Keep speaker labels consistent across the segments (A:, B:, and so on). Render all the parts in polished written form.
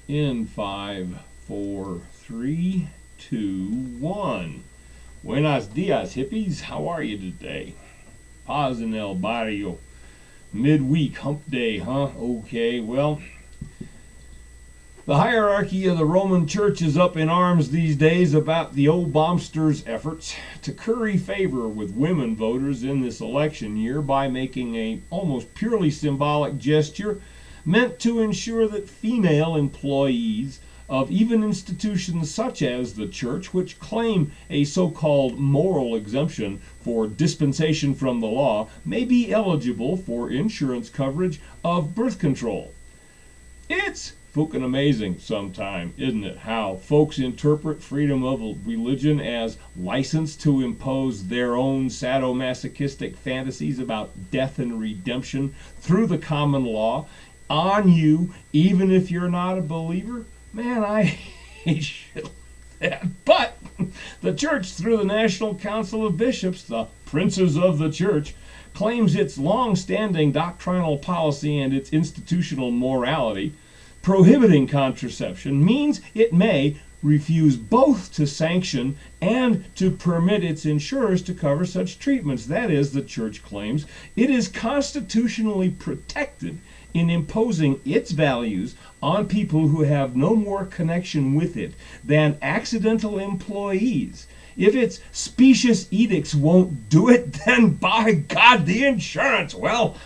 A: in 5, 4, 3, 2, 1. Buenos dias, hippies. How are you today? Paz en el barrio. Midweek hump day, huh? Okay, well, the hierarchy of the Roman Church is up in arms these days about the old bombster's efforts to curry favor with women voters in this election year by making a almost purely symbolic gesture meant to ensure that female employees of even institutions such as the church, which claim a so-called moral exemption for dispensation from the law, may be eligible for insurance coverage of birth control. It's fucking amazing sometime, isn't it, how folks interpret freedom of religion as license to impose their own sadomasochistic fantasies about death and redemption through the common law on you, even if you're not a believer. Man, I hate shit like that. But the church, through the National Council of Bishops, the princes of the church, claims its long-standing doctrinal policy and its institutional morality prohibiting contraception means it may refuse both to sanction and to permit its insurers to cover such treatments. That is, the church claims it is constitutionally protected in imposing its values on people who have no more connection with it than accidental employees. If its specious edicts won't do it, then by God, the insurance. Well,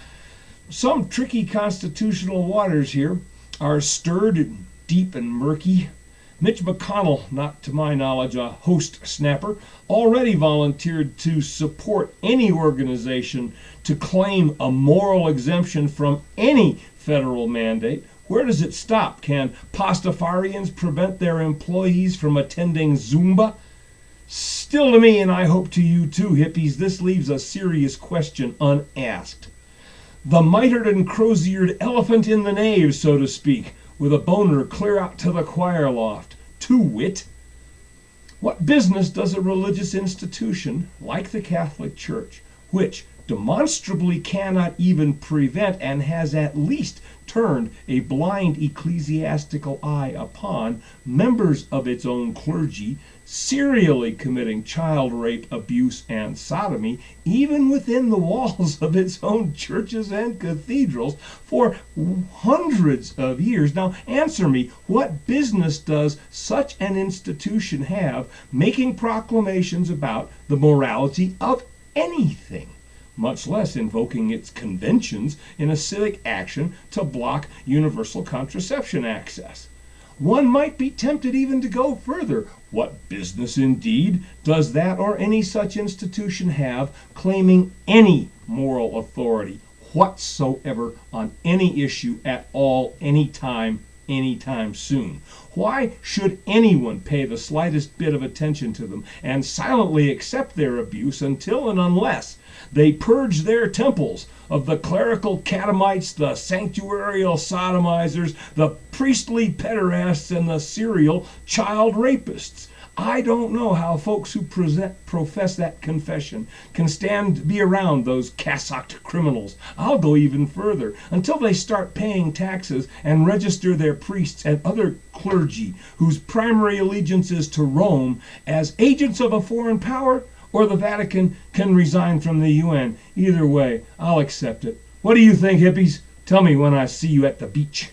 A: some tricky constitutional waters here are stirred deep and murky. Mitch McConnell, not to my knowledge a host snapper, already volunteered to support any organization to claim a moral exemption from any federal mandate. Where does it stop? Can pastafarians prevent their employees from attending Zumba? Still to me, and I hope to you too, hippies, this leaves a serious question unasked. The mitred and croziered elephant in the nave, so to speak, with a boner clear out to the choir loft. To wit, what business does a religious institution like the Catholic Church, which demonstrably cannot even prevent and has at least turned a blind ecclesiastical eye upon members of its own clergy serially committing child rape, abuse, and sodomy, even within the walls of its own churches and cathedrals for hundreds of years. Now, answer me, what business does such an institution have making proclamations about the morality of anything, much less invoking its conventions in a civic action to block universal contraception access? One might be tempted even to go further. What business indeed does that or any such institution have claiming any moral authority whatsoever on any issue at all, anytime soon? Why should anyone pay the slightest bit of attention to them and silently accept their abuse until and unless they purge their temples of the clerical catamites, the sanctuarial sodomizers, the priestly pederasts, and the serial child rapists? I don't know how folks who profess that confession can stand to be around those cassocked criminals. I'll go even further. Until they start paying taxes and register their priests and other clergy whose primary allegiance is to Rome as agents of a foreign power, or the Vatican can resign from the UN. Either way, I'll accept it. What do you think, hippies? Tell me when I see you at the beach.